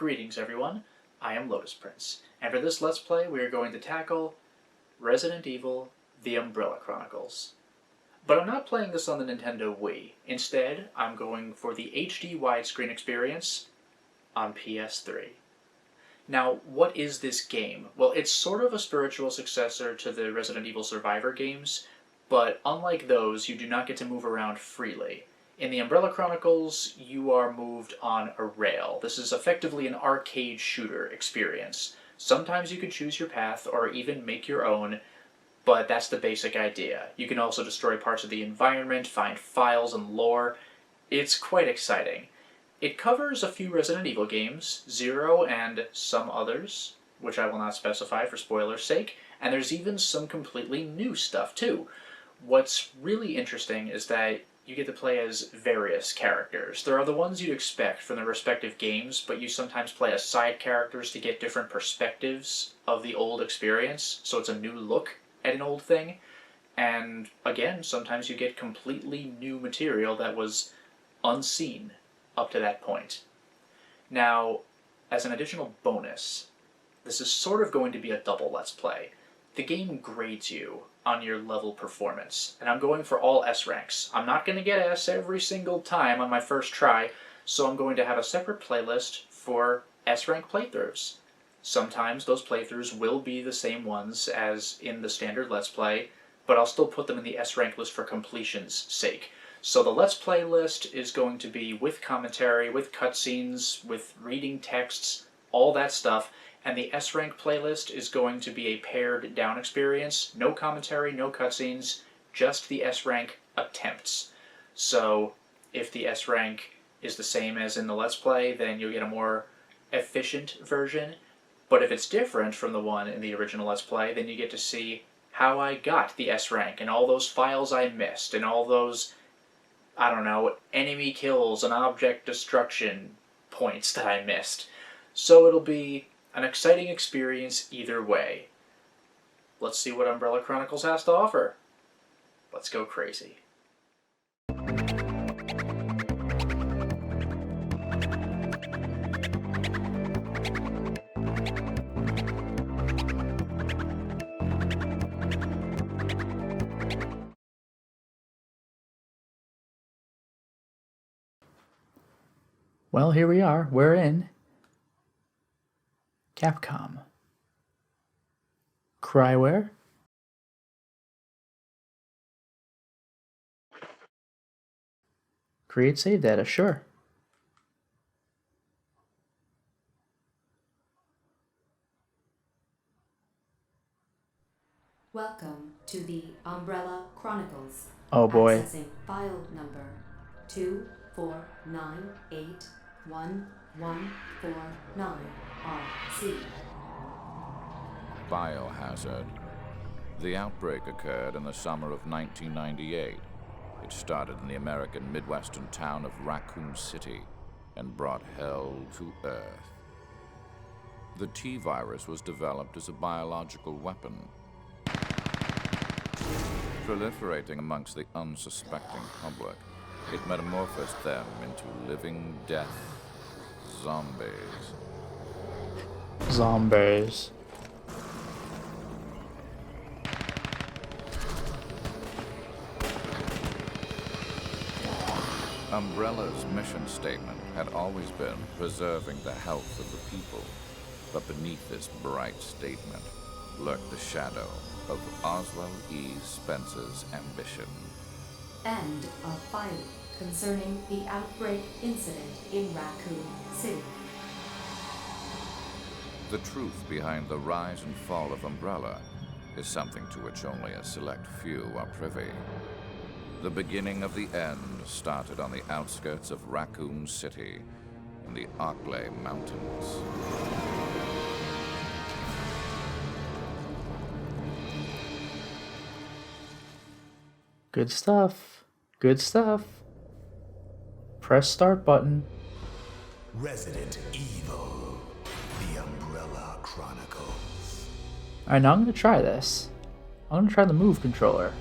Greetings everyone, I am Lotus Prince, and for this Let's Play we are going to tackle Resident Evil The Umbrella Chronicles. But I'm not playing this on the Nintendo Wii. Instead, I'm going for the HD widescreen experience on PS3. Now, what is this game? Well, it's sort of a spiritual successor to the Resident Evil Survivor games, but unlike those, you do not get to move around freely. In the Umbrella Chronicles, you are moved on a rail. This is effectively an arcade shooter experience. Sometimes you can choose your path or even make your own, but that's the basic idea. You can also destroy parts of the environment, find files and lore. It's quite exciting. It covers a few Resident Evil games, Zero and some others, which I will not specify for spoilers' sake, and there's even some completely new stuff too. What's really interesting is that you get to play as various characters. There are the ones you'd expect from the respective games, but you sometimes play as side characters to get different perspectives of the old experience, so it's a new look at an old thing. And again, sometimes you get completely new material that was unseen up to that point. Now, as an additional bonus, this is sort of going to be a double Let's Play. The game grades you on your level performance, and I'm going for all S ranks. I'm not going to get S every single time on my first try, so I'm going to have a separate playlist for S rank playthroughs. Sometimes those playthroughs will be the same ones as in the standard Let's Play, but I'll still put them in the S rank list for completion's sake. So the Let's Play list is going to be with commentary, with cutscenes, with reading texts, all that stuff, and the S-Rank playlist is going to be a pared down experience. No commentary, no cutscenes, just the S-Rank attempts. So if the S-Rank is the same as in the Let's Play, then you'll get a more efficient version. But if it's different from the one in the original Let's Play, then you get to see how I got the S-Rank and all those files I missed and all those, I don't know, enemy kills and object destruction points that I missed. So it'll be an exciting experience either way. Let's see what Umbrella Chronicles has to offer. Let's go crazy. Well, here we are. We're in Capcom. Cryware? Create save data, sure. Welcome to the Umbrella Chronicles. Oh boy. Accessing file number 249811149RC. Biohazard. The outbreak occurred in the summer of 1998. It started in the American Midwestern town of Raccoon City and brought hell to Earth. The T-virus was developed as a biological weapon, proliferating amongst the unsuspecting public. It metamorphosed them into living death zombies. Zombies. Umbrella's mission statement had always been preserving the health of the people, but beneath this bright statement lurked the shadow of Oswald E. Spence's ambition. And a file concerning the outbreak incident in Raccoon City. The truth behind the rise and fall of Umbrella is something to which only a select few are privy. The beginning of the end started on the outskirts of Raccoon City in the Arklay Mountains. Good stuff. Good stuff. Press start button. Resident Evil, The Umbrella Chronicles. Alright, now I'm going to try this. I'm going to try the Move controller.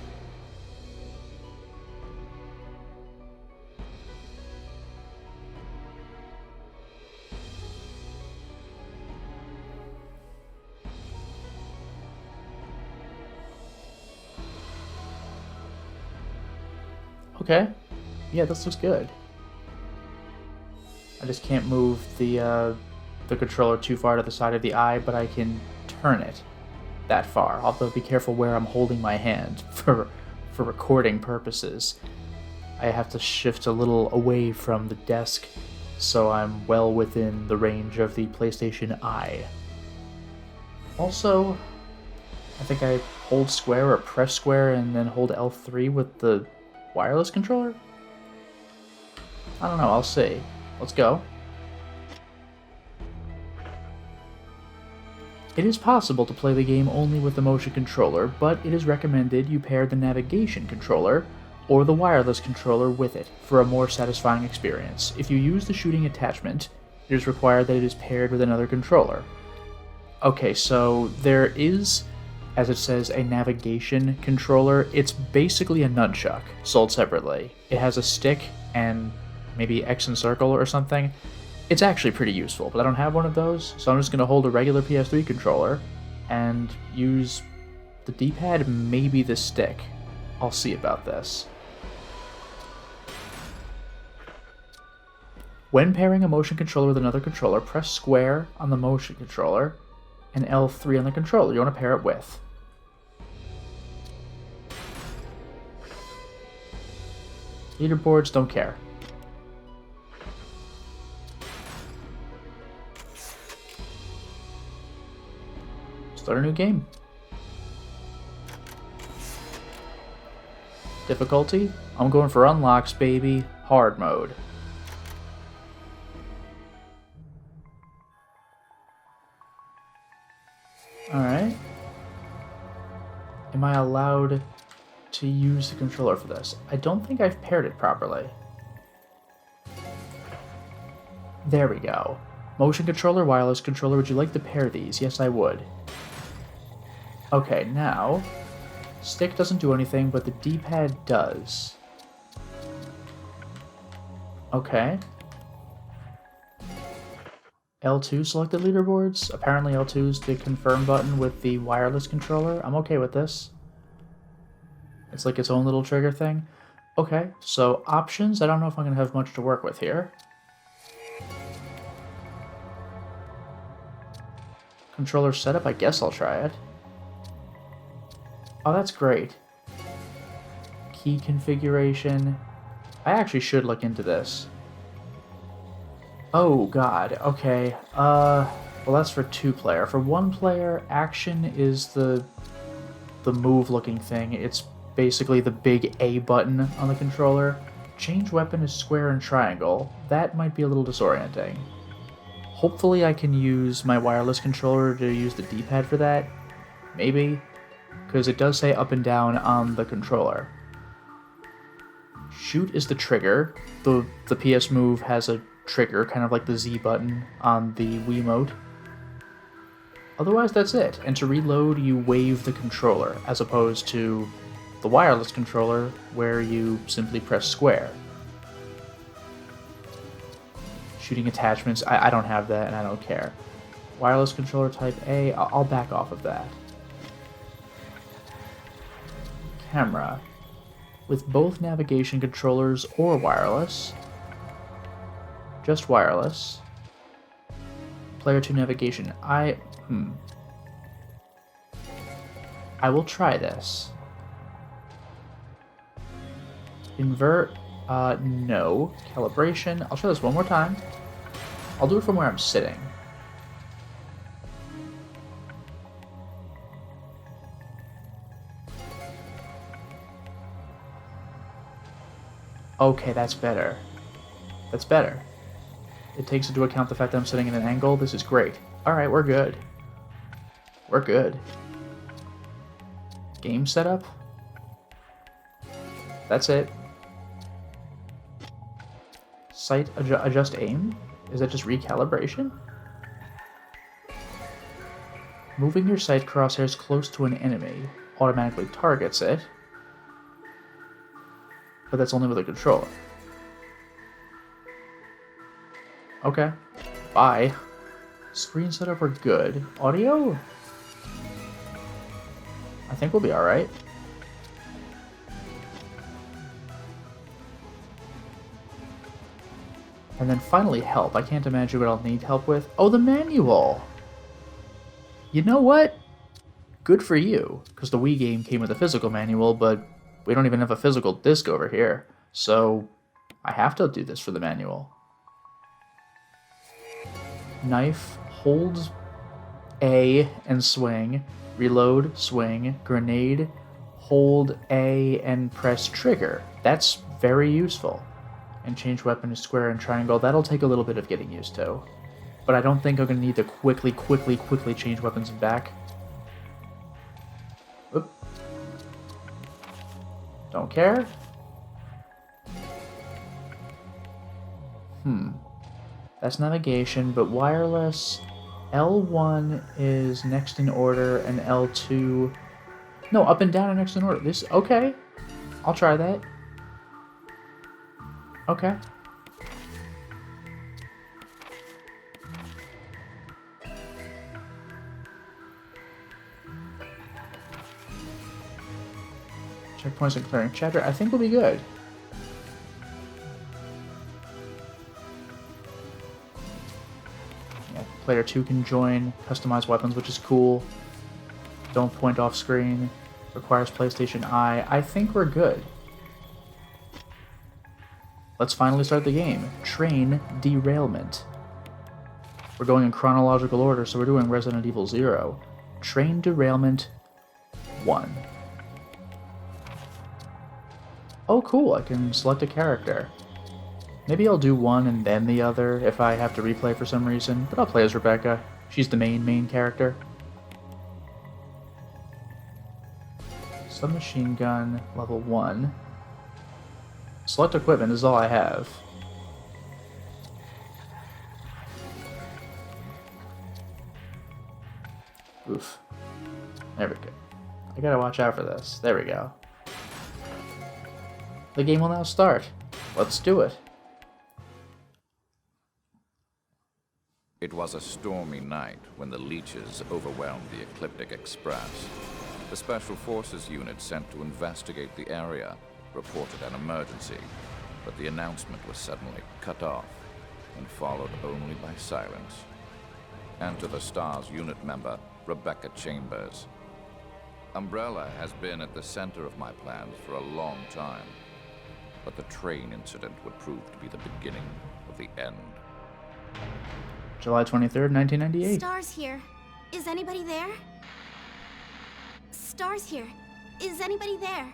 Okay. Yeah, this looks good. I just can't move the controller too far to the side of the eye, but I can turn it that far. I'll have to be careful where I'm holding my hand for recording purposes. I have to shift a little away from the desk so I'm well within the range of the PlayStation Eye. Also, I think I hold square or press square and then hold L3 with the wireless controller? I don't know, I'll see. Let's go. It is possible to play the game only with the motion controller, but it is recommended you pair the navigation controller or the wireless controller with it for a more satisfying experience. If you use the shooting attachment, it is required that it is paired with another controller. Okay, so there is, as it says, a navigation controller. It's basically a nunchuck, sold separately. It has a stick and maybe X and circle or something. It's actually pretty useful, but I don't have one of those, so I'm just going to hold a regular PS3 controller and use the D-pad, maybe the stick. I'll see about this. When pairing a motion controller with another controller, press square on the motion controller and L3 on the controller you want to pair it with. Leaderboards, don't care. Start a new game. Difficulty? I'm going for unlocks, baby. Hard mode. Alright. Am I allowed to use the controller for this? I don't think I've paired it properly. There we go. Motion controller, wireless controller. Would you like to pair these? Yes, I would. Okay, now, stick doesn't do anything, but the D-pad does. Okay. L2 selected leaderboards. Apparently L2 is the confirm button with the wireless controller. I'm okay with this. It's like its own little trigger thing. Okay, so options. I don't know if I'm going to have much to work with here. Controller setup, I guess I'll try it. Oh, that's great. Key configuration. I actually should look into this. Oh god, okay. Well that's for 2-player. For 1-player, action is the move-looking thing. It's basically the big A button on the controller. Change weapon is square and triangle. That might be a little disorienting. Hopefully I can use my wireless controller to use the D-pad for that. Maybe. Because it does say up and down on the controller. Shoot is the trigger. The PS Move has a trigger, kind of like the Z button on the Wiimote. Otherwise, that's it. And to reload, you wave the controller, as opposed to the wireless controller, where you simply press square. Shooting attachments, I don't have that, and I don't care. Wireless controller type A, I'll back off of that. Camera. With both navigation controllers or wireless. Just wireless. Player 2 navigation. I will try this. Invert. No. Calibration. I'll try this one more time. I'll do it from where I'm sitting. Okay, that's better. That's better. It takes into account the fact that I'm sitting at an angle. This is great. Alright, we're good. We're good. Game setup? That's it. Sight adjust aim? Is that just recalibration? Moving your sight crosshairs close to an enemy automatically targets it. But that's only with a controller. Okay. Bye. Screen setup, we're good. Audio? I think we'll be alright. And then finally help. I can't imagine what I'll need help with. Oh, the manual! You know what? Good for you, because the Wii game came with a physical manual, but we don't even have a physical disc over here. So I have to do this for the manual. Knife, hold A and swing. Reload, swing. Grenade, hold A and press trigger. That's very useful. And change weapon to square and triangle. That'll take a little bit of getting used to. But I don't think I'm going to need to quickly change weapons and back. Oop. Don't care. That's navigation, but wireless. L1 is next in order, and L2... No, up and down are next in order. This... Okay. I'll try that. Okay. Checkpoints and clearing chapter. I think we'll be good. Yeah, player 2 can join, customize weapons, which is cool. Don't point off screen. Requires PlayStation Eye. I think we're good. Let's finally start the game. Train derailment. We're going in chronological order, so we're doing Resident Evil 0. Train derailment 1. Oh, cool. I can select a character. Maybe I'll do one and then the other if I have to replay for some reason, but I'll play as Rebecca. She's the main character. Submachine gun, level 1. Select equipment is all I have. Oof. There we go. I gotta watch out for this. There we go. The game will now start. Let's do it. It was a stormy night when the leeches overwhelmed the Ecliptic Express. The Special Forces unit sent to investigate the area reported an emergency, but the announcement was suddenly cut off and followed only by silence. Enter the STARS unit member, Rebecca Chambers. Umbrella has been at the center of my plans for a long time, but the train incident would prove to be the beginning of the end. July 23rd, 1998. STARS here. Is anybody there? STARS here. Is anybody there?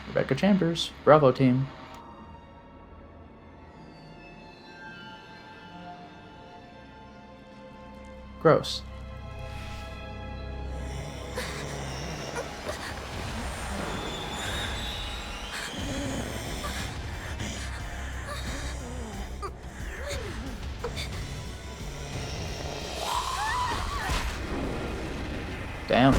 Rebecca Chambers, Bravo team. Gross. Damn.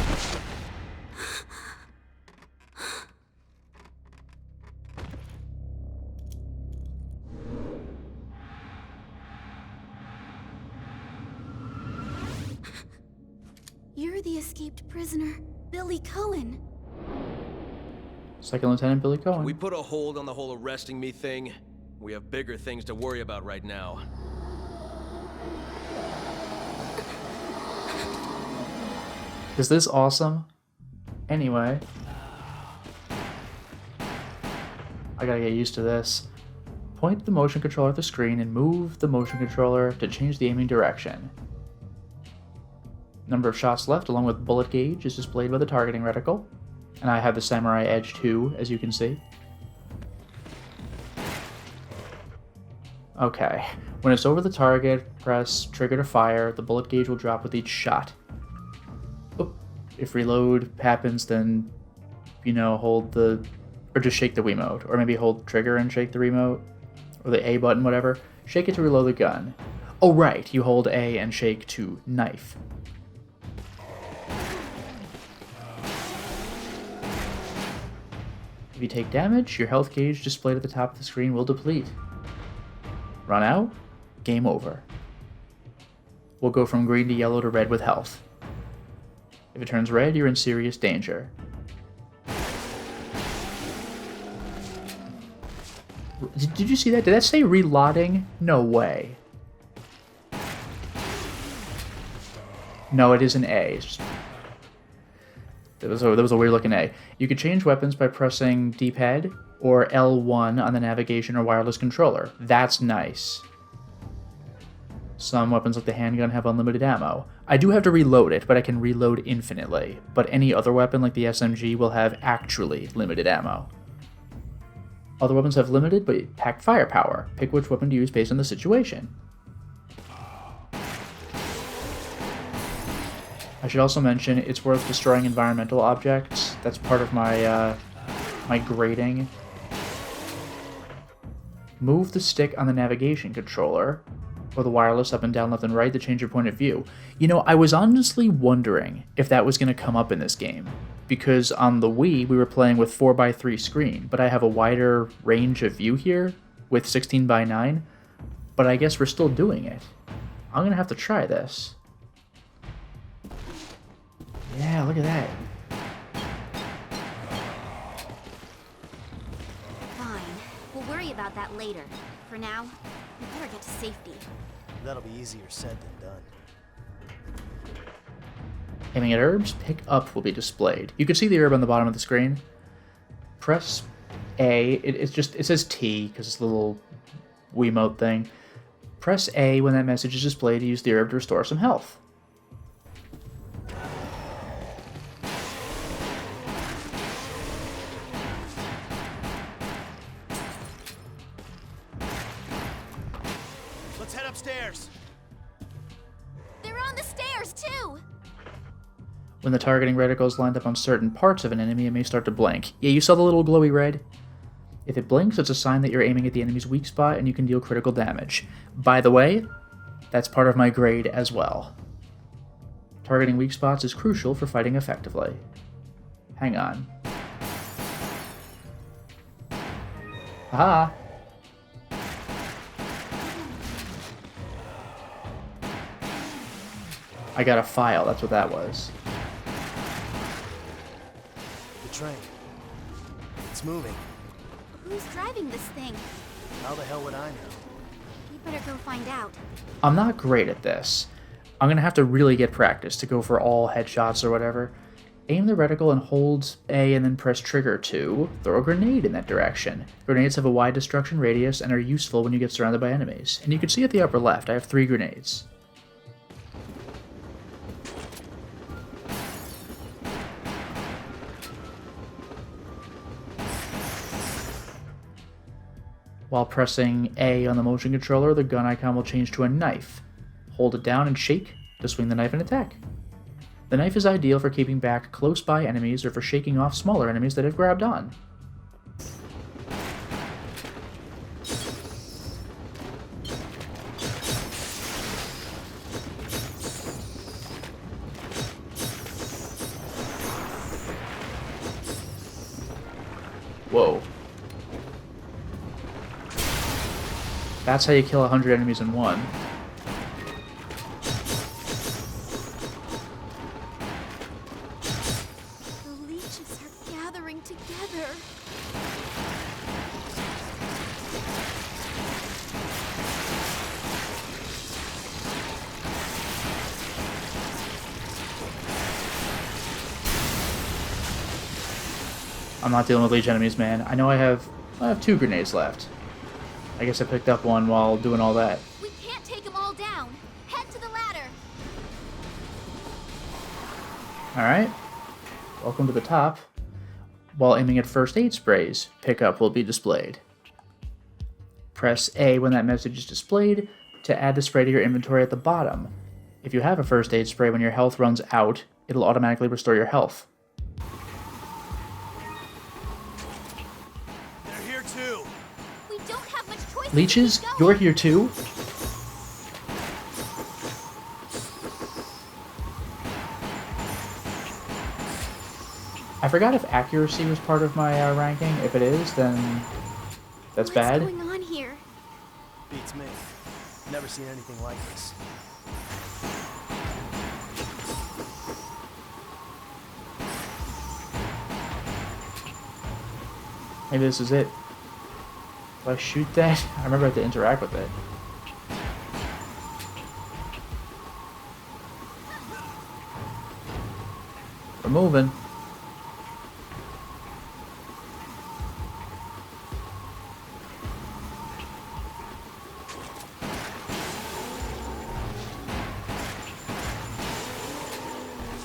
You're the escaped prisoner, Billy Cohen. Second Lieutenant Billy Cohen. We put a hold on the whole arresting me thing. We have bigger things to worry about right now. Is this awesome? Anyway. I gotta get used to this. Point the motion controller at the screen and move the motion controller to change the aiming direction. Number of shots left along with bullet gauge is displayed by the targeting reticle. And I have the Samurai Edge 2, as you can see. Okay. When it's over the target, press trigger to fire. The bullet gauge will drop with each shot. If reload happens, then, you know, hold the... Or just shake the Wiimote. Or maybe hold trigger and shake the remote. Or the A button, whatever. Shake it to reload the gun. Oh, right. You hold A and shake to knife. If you take damage, your health gauge displayed at the top of the screen will deplete. Run out, game over. We'll go from green to yellow to red with health. If it turns red, you're in serious danger. Did you see that? Did that say reloading? No way. No, it is an A. There was a weird looking A. You could change weapons by pressing D-pad or L1 on the navigation or wireless controller. That's nice. Some weapons like the handgun have unlimited ammo. I do have to reload it, but I can reload infinitely. But any other weapon like the SMG will have actually limited ammo. Other weapons have limited but packed firepower. Pick which weapon to use based on the situation. I should also mention it's worth destroying environmental objects. That's part of my my grading. Move the stick on the navigation controller or the wireless up and down, left and right to change your point of view. You know, I was honestly wondering if that was going to come up in this game, because on the Wii we were playing with 4:3 screen, but I have a wider range of view here with 16:9, but I guess we're still doing it. I'm going to have to try this. Yeah, look at that. Fine. We'll worry about that later. For now, we better get to safety. That'll be easier said than done. Aiming at herbs, pick up will be displayed. You can see the herb on the bottom of the screen. Press A. It says T because it's a little Wiimote thing. Press A when that message is displayed to use the herb to restore some health. Let's head upstairs. They're on the stairs, too! When the targeting reticles lined up on certain parts of an enemy, it may start to blink. Yeah, you saw the little glowy red? If it blinks, it's a sign that you're aiming at the enemy's weak spot and you can deal critical damage. By the way, that's part of my grade as well. Targeting weak spots is crucial for fighting effectively. Hang on. Aha! I got a file, that's what that was. The train. It's moving. Who's driving this thing? How the hell would I know? We better go find out. I'm not great at this. I'm gonna have to really get practice to go for all headshots or whatever. Aim the reticle and hold A and then press trigger to throw a grenade in that direction. Grenades have a wide destruction radius and are useful when you get surrounded by enemies. And you can see at the upper left, I have 3 grenades. While pressing A on the motion controller, the gun icon will change to a knife. Hold it down and shake to swing the knife and attack. The knife is ideal for keeping back close-by enemies or for shaking off smaller enemies that have grabbed on. Whoa. That's how you kill 100 enemies in one. The leeches are gathering together. I'm not dealing with leech enemies, man. I know I have 2 grenades left. I guess I picked up one while doing all that. We can't take them all down. Head to the ladder. Alright. Welcome to the top. While aiming at first aid sprays, pickup will be displayed. Press A when that message is displayed to add the spray to your inventory at the bottom. If you have a first aid spray, when your health runs out, it'll automatically restore your health. They're here too. We don't have much choice. Leeches, you're here too? I forgot if accuracy was part of my ranking. If it is, then that's bad. What's going on here? Beats me. Never seen anything like this. Maybe this is it. I shoot that? I remember I had to interact with it. We're moving.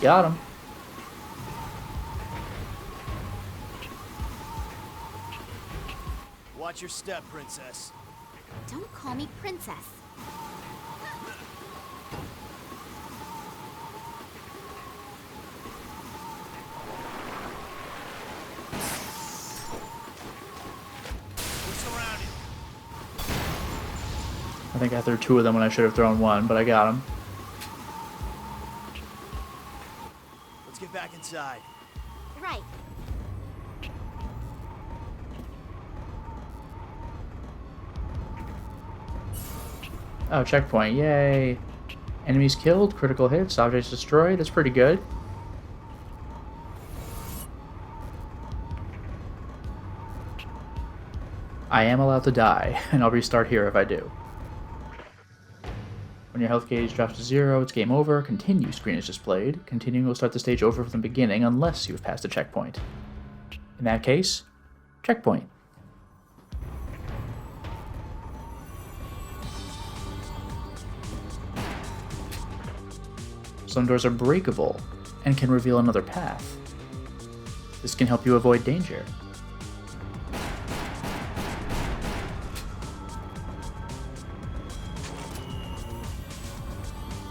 Got him. Watch your step, princess. Don't call me princess. We're surrounded. I think I threw 2 of them when I should have thrown 1, but I got him. Let's get back inside. Right. Oh, checkpoint. Yay. Enemies killed, critical hits, objects destroyed. That's pretty good. I am allowed to die, and I'll restart here if I do. When your health gauge drops to 0, it's game over. Continue screen is displayed. Continuing will start the stage over from the beginning unless you have passed a checkpoint. In that case, checkpoint. Some doors are breakable and can reveal another path. This can help you avoid danger.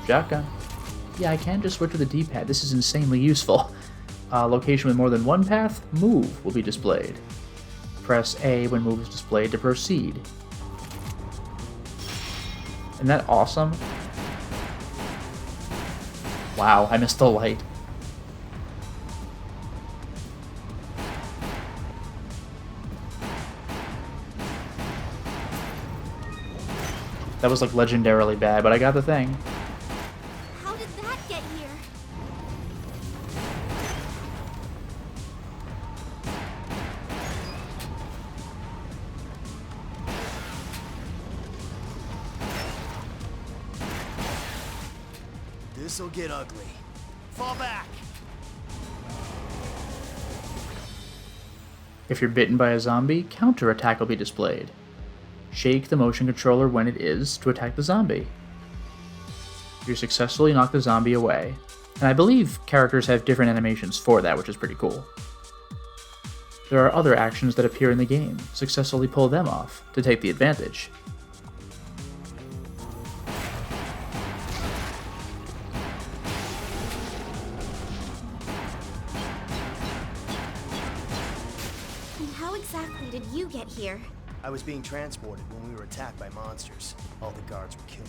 Shotgun. Yeah, I can just switch with the D-pad. This is insanely useful. Location with more than one path, move will be displayed. Press A when move is displayed to proceed. Isn't that awesome? Wow, I missed the light. That was like legendarily bad, but I got the thing. How did that get here? This'll get ugly. Fall back! If you're bitten by a zombie, counterattack will be displayed. Shake the motion controller when it is to attack the zombie. You successfully knock the zombie away. And I believe characters have different animations for that, which is pretty cool. There are other actions that appear in the game. Successfully pull them off to take the advantage. And how exactly did you get here? I was being transported when we were attacked by monsters. All the guards were killed.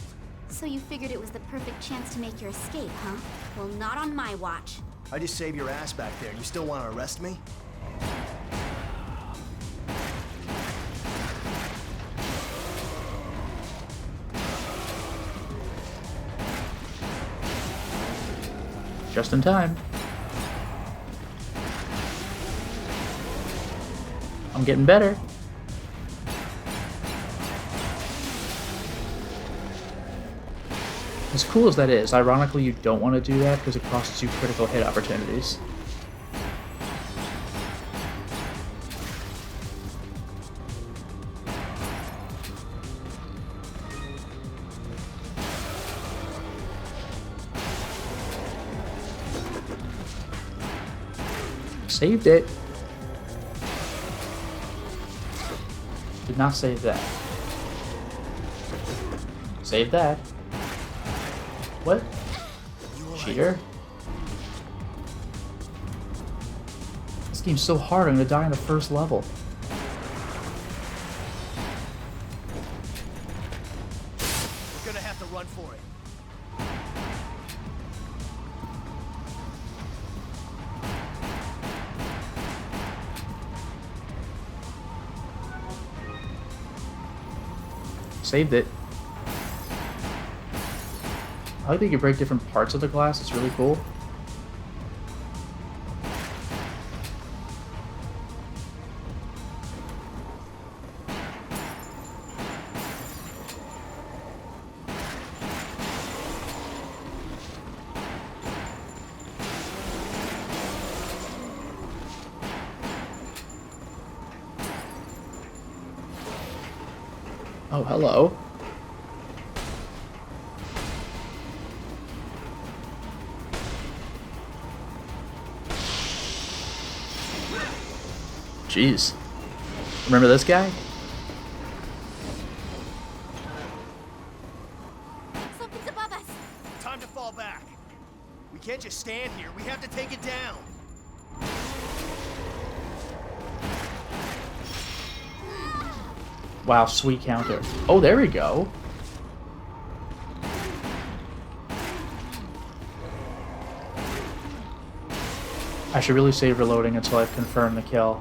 So you figured it was the perfect chance to make your escape, huh? Well, not on my watch. I just saved your ass back there. You still want to arrest me? Just in time. I'm getting better. As cool as that is, ironically you don't want to do that because it costs you critical hit opportunities. Saved it. Did not save that. Save that. What? Cheater? This game's so hard, I'm gonna die on the first level. We're gonna have to run for it. Saved it. I like that you can break different parts of the glass, it's really cool. Oh, hello. Jeez. Remember this guy? Something's above us. Time to fall back. We can't just stand here. We have to take it down. Wow, sweet counter. Oh, there we go. I should really save reloading until I've confirmed the kill.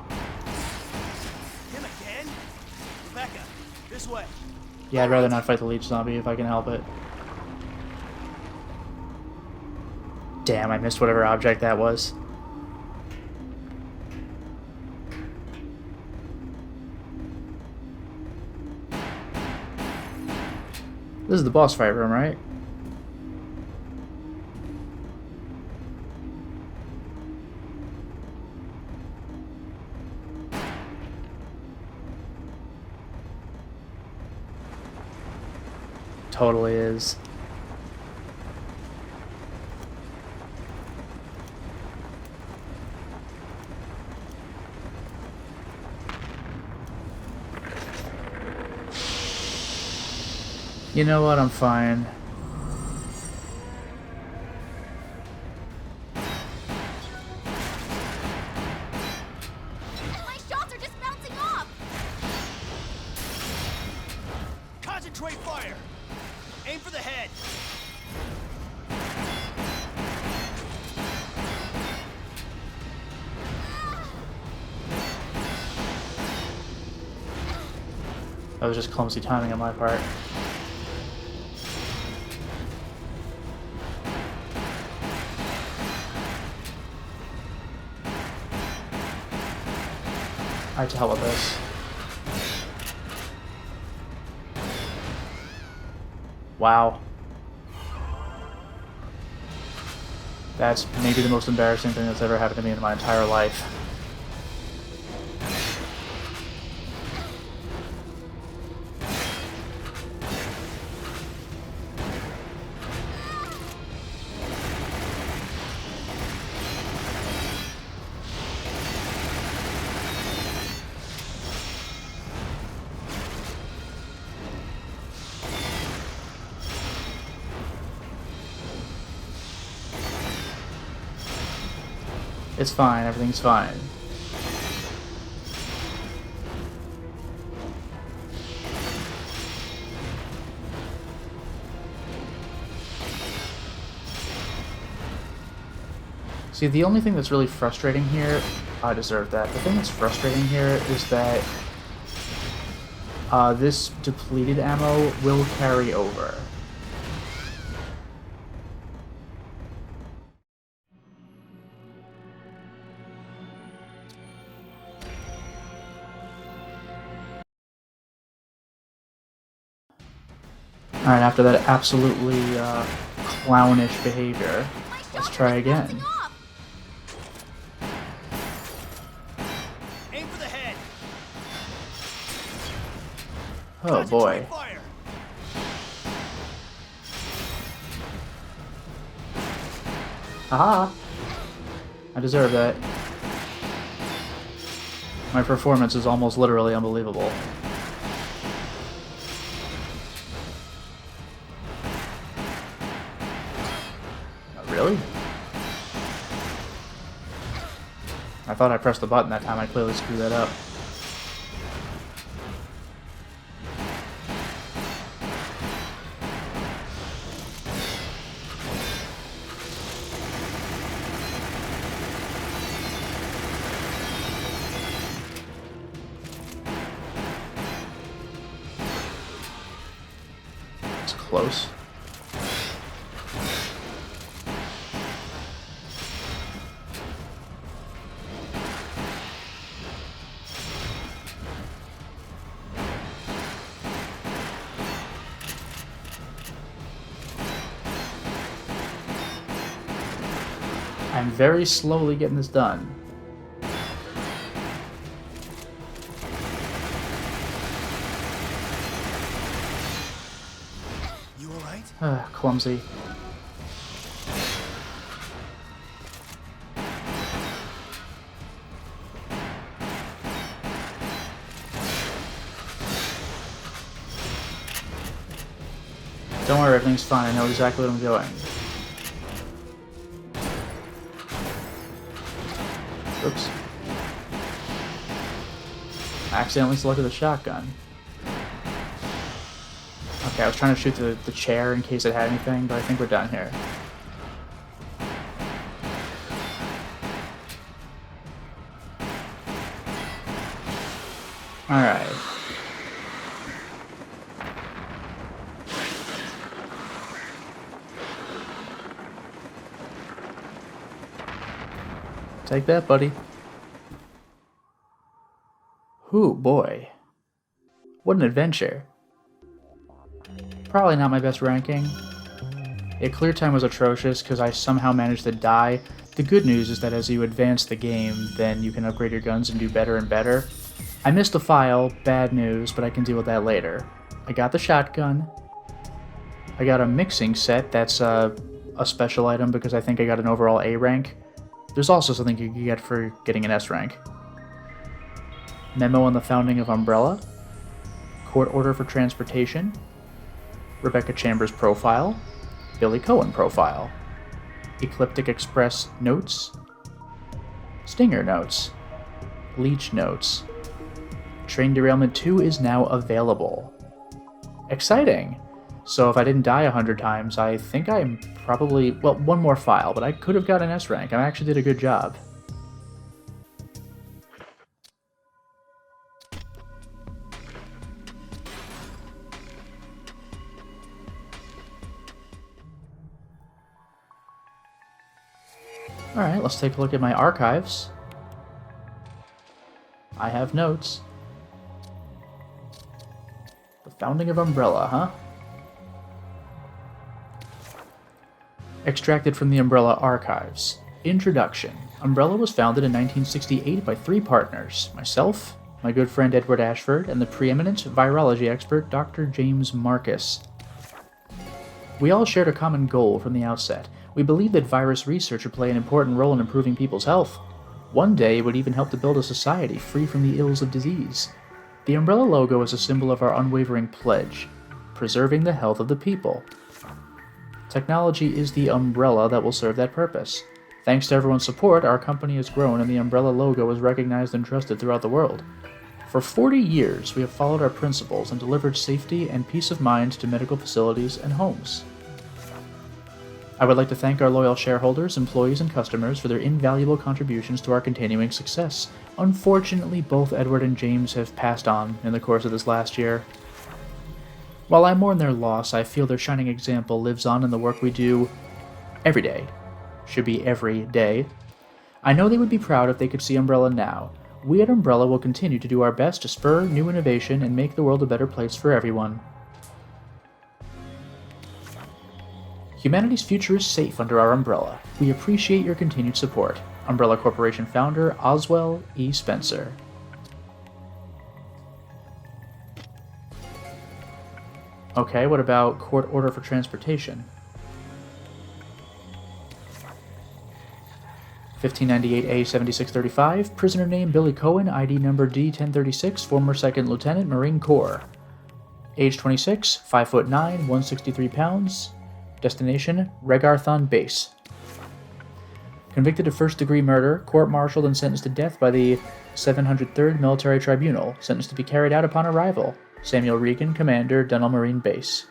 Him again? Rebecca, this way. Yeah, I'd rather not fight the leech zombie if I can help it. Damn, I missed whatever object that was. This is the boss fight room, right? Totally is. You know what? I'm fine. My shots are just bouncing off. Concentrate fire. Aim for the head. That was just clumsy timing on my part. Alright, to hell with this. Wow. That's maybe the most embarrassing thing that's ever happened to me in my entire life. It's fine, everything's fine. See, the only thing that's really frustrating here, I deserve that. The thing that's frustrating here is that this depleted ammo will carry over. Alright, after that absolutely clownish behavior, let's try again. Aim for the head. Oh boy. Fire. Haha! I deserve that. My performance is almost literally unbelievable. Really? I thought I pressed the button that time. I clearly screwed that up. It's close. I'm very slowly getting this done. alright? Clumsy. Don't worry, everything's fine. I know exactly what I'm doing. Oops. I accidentally selected the shotgun. Okay, I was trying to shoot the chair in case it had anything, but I think we're done here. Alright. Take that, buddy. Ooh, boy. What an adventure. Probably not my best ranking. Yeah, clear time was atrocious because I somehow managed to die. The good news is that as you advance the game, then you can upgrade your guns and do better and better. I missed a file, bad news, but I can deal with that later. I got the shotgun. I got a mixing set, that's a special item because I think I got an overall A rank. There's also something you can get for getting an S rank. Memo on the founding of Umbrella. Court order for transportation. Rebecca Chambers profile. Billy Cohen profile. Ecliptic Express notes. Stinger notes. Leech notes. Train Derailment 2 is now available. Exciting! So if I didn't die 100 times, I think I'm probably... well, one more file, but I could have got an S rank. I actually did a good job. Alright, let's take a look at my archives. I have notes. The founding of Umbrella, huh? Extracted from the Umbrella archives. Introduction. Umbrella was founded in 1968 by 3 partners. Myself, my good friend Edward Ashford, and the preeminent virology expert Dr. James Marcus. We all shared a common goal from the outset. We believed that virus research would play an important role in improving people's health. One day, it would even help to build a society free from the ills of disease. The Umbrella logo is a symbol of our unwavering pledge, preserving the health of the people. Technology is the umbrella that will serve that purpose. Thanks to everyone's support, our company has grown and the Umbrella logo is recognized and trusted throughout the world. For 40 years, we have followed our principles and delivered safety and peace of mind to medical facilities and homes. I would like to thank our loyal shareholders, employees, and customers for their invaluable contributions to our continuing success. Unfortunately, both Edward and James have passed on in the course of this last year. While I mourn their loss, I feel their shining example lives on in the work we do every day. Should be every day. I know they would be proud if they could see Umbrella now. We at Umbrella will continue to do our best to spur new innovation and make the world a better place for everyone. Humanity's future is safe under our umbrella. We appreciate your continued support. Umbrella Corporation founder Oswell E. Spencer. Okay, what about court order for transportation? 1598A-7635, prisoner name Billy Cohen, ID number D-1036, former 2nd Lieutenant, Marine Corps. Age 26, 5'9", 163 pounds. Destination, Regarthon Base. Convicted of first-degree murder, court-martialed and sentenced to death by the 703rd Military Tribunal, sentenced to be carried out upon arrival. Samuel Regan, Commander, Dunwell Marine Base.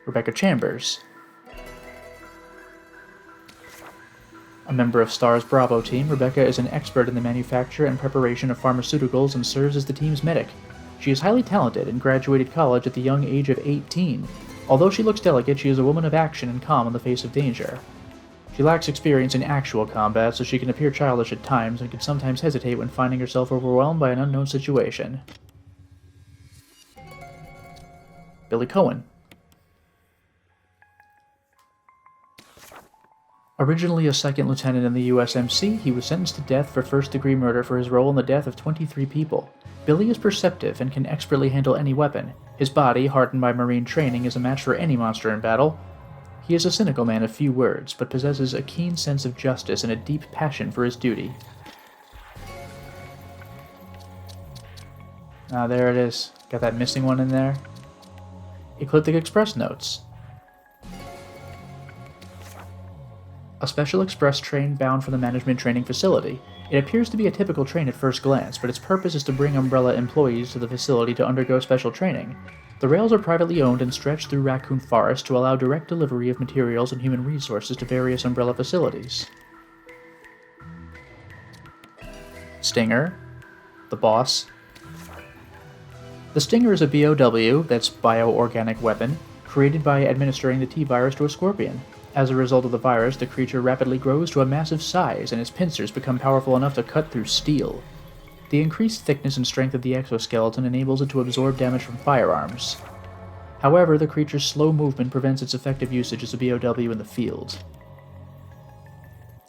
Rebecca Chambers. A member of STAR's Bravo team, Rebecca is an expert in the manufacture and preparation of pharmaceuticals and serves as the team's medic. She is highly talented and graduated college at the young age of 18. Although she looks delicate, she is a woman of action and calm in the face of danger. She lacks experience in actual combat, so she can appear childish at times and can sometimes hesitate when finding herself overwhelmed by an unknown situation. Billy Cohen. Originally a second lieutenant in the USMC, he was sentenced to death for first-degree murder for his role in the death of 23 people. Billy is perceptive and can expertly handle any weapon. His body, hardened by Marine training, is a match for any monster in battle. He is a cynical man of few words, but possesses a keen sense of justice and a deep passion for his duty. Ah, there it is. Got that missing one in there. Ecliptic Express notes. A special express train bound for the management training facility. It appears to be a typical train at first glance, but its purpose is to bring Umbrella employees to the facility to undergo special training. The rails are privately owned and stretch through Raccoon Forest to allow direct delivery of materials and human resources to various Umbrella facilities. Stinger. The boss. The Stinger is a BOW, that's bioorganic weapon, created by administering the T-virus to a scorpion. As a result of the virus, the creature rapidly grows to a massive size, and its pincers become powerful enough to cut through steel. The increased thickness and strength of the exoskeleton enables it to absorb damage from firearms. However, the creature's slow movement prevents its effective usage as a BOW in the field.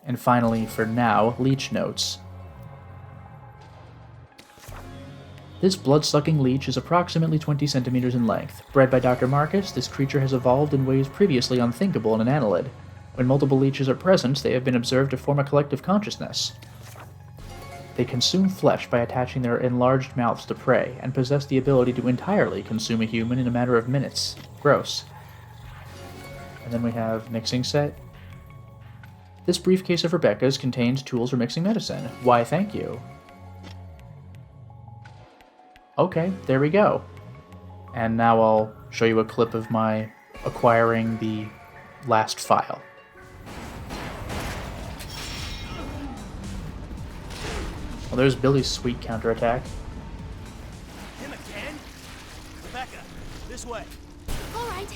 And finally, for now, leech notes. This blood-sucking leech is approximately 20 centimeters in length. Bred by Dr. Marcus, this creature has evolved in ways previously unthinkable in an annelid. When multiple leeches are present, they have been observed to form a collective consciousness. They consume flesh by attaching their enlarged mouths to prey, and possess the ability to entirely consume a human in a matter of minutes. Gross. And then we have mixing set. This briefcase of Rebecca's contains tools for mixing medicine. Why, thank you. Okay, there we go. And now I'll show you a clip of my acquiring the last file. Well, there's Billy's sweet counterattack. Him again? Rebecca, this way. All right.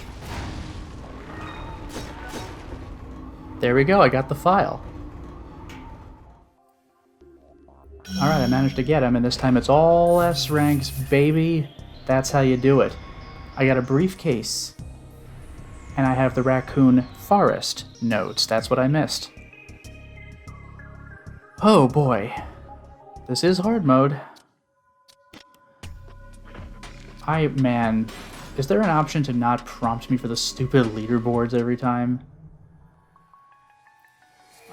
There we go, I got the file. Alright, I managed to get him, and this time it's all S ranks, baby. That's how you do it. I got a briefcase. And I have the Raccoon Forest notes. That's what I missed. Oh boy. This is hard mode. Man, is there an option to not prompt me for the stupid leaderboards every time?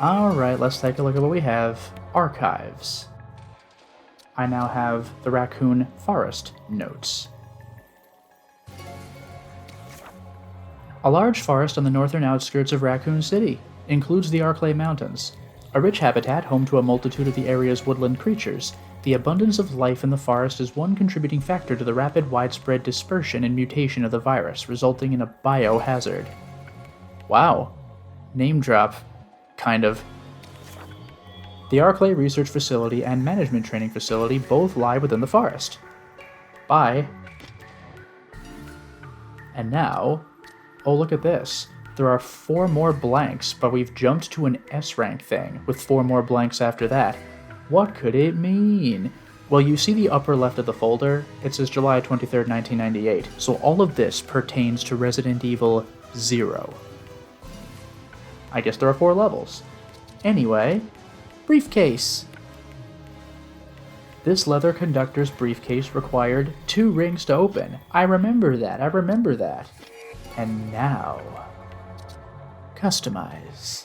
Alright, let's take a look at what we have. Archives. I now have the Raccoon Forest notes. A large forest on the northern outskirts of Raccoon City includes the Arclay Mountains, a rich habitat home to a multitude of the area's woodland creatures. The abundance of life in the forest is one contributing factor to the rapid widespread dispersion and mutation of the virus, resulting in a biohazard. Wow. Name drop. Kind of. The Arclay Research Facility and Management Training Facility both lie within the forest. Bye. And now, oh look at this. There are 4 more blanks, but we've jumped to an S-rank thing, with 4 more blanks after that. What could it mean? Well, you see the upper left of the folder? It says July 23rd, 1998, so all of this pertains to Resident Evil 0. I guess there are 4 levels. Anyway, briefcase. This leather conductor's briefcase required 2 rings to open. I remember that. And now, customize.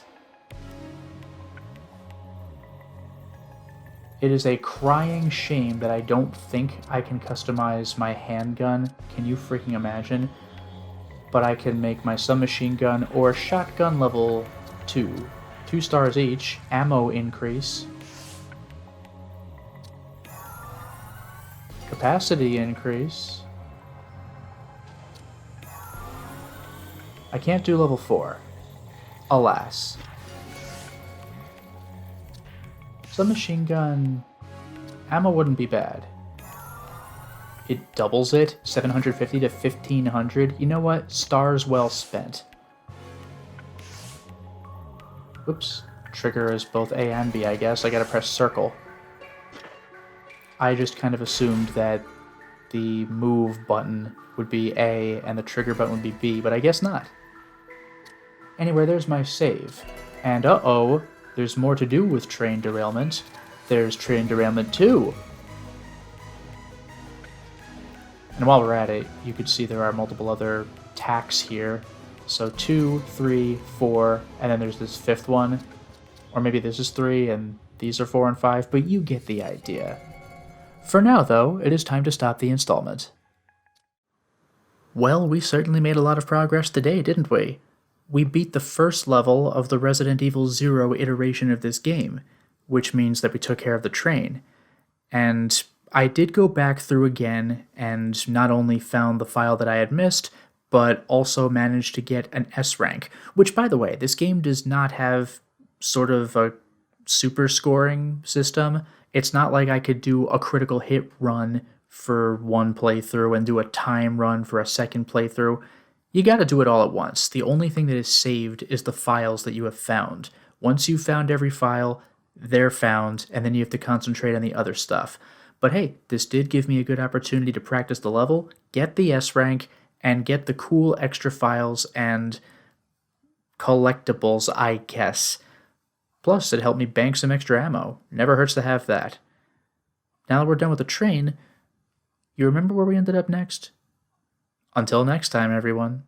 It is a crying shame that I don't think I can customize my handgun. Can you freaking imagine? But I can make my submachine gun or shotgun level 2. 2 stars each, ammo increase, capacity increase. I can't do level 4, alas. Submachine gun, ammo wouldn't be bad. It doubles it, 750 to 1500. You know what? Stars well spent. Oops. Trigger is both A and B, I guess. I gotta press circle. I just kind of assumed that the move button would be A and the trigger button would be B, but I guess not. Anyway, there's my save. And uh-oh, there's more to do with train derailment. There's train derailment 2. And while we're at it, you could see there are multiple other tacks here. So 2, 3, 4, and then there's this 5th one. Or maybe this is 3, and these are 4 and 5, but you get the idea. For now, though, it is time to stop the installment. Well, we certainly made a lot of progress today, didn't we? We beat the first level of the Resident Evil 0 iteration of this game, which means that we took care of the train. And I did go back through again and not only found the file that I had missed, but also managed to get an S rank, which, by the way, this game does not have sort of a super scoring system. It's not like I could do a critical hit run for one playthrough and do a time run for a second playthrough. You gotta do it all at once. The only thing that is saved is the files that you have found. Once you've found every file, they're found, and then you have to concentrate on the other stuff. But hey, this did give me a good opportunity to practice the level, get the S rank, and get the cool extra files and collectibles, I guess. Plus, it helped me bank some extra ammo. Never hurts to have that. Now that we're done with the train, you remember where we ended up next? Until next time, everyone.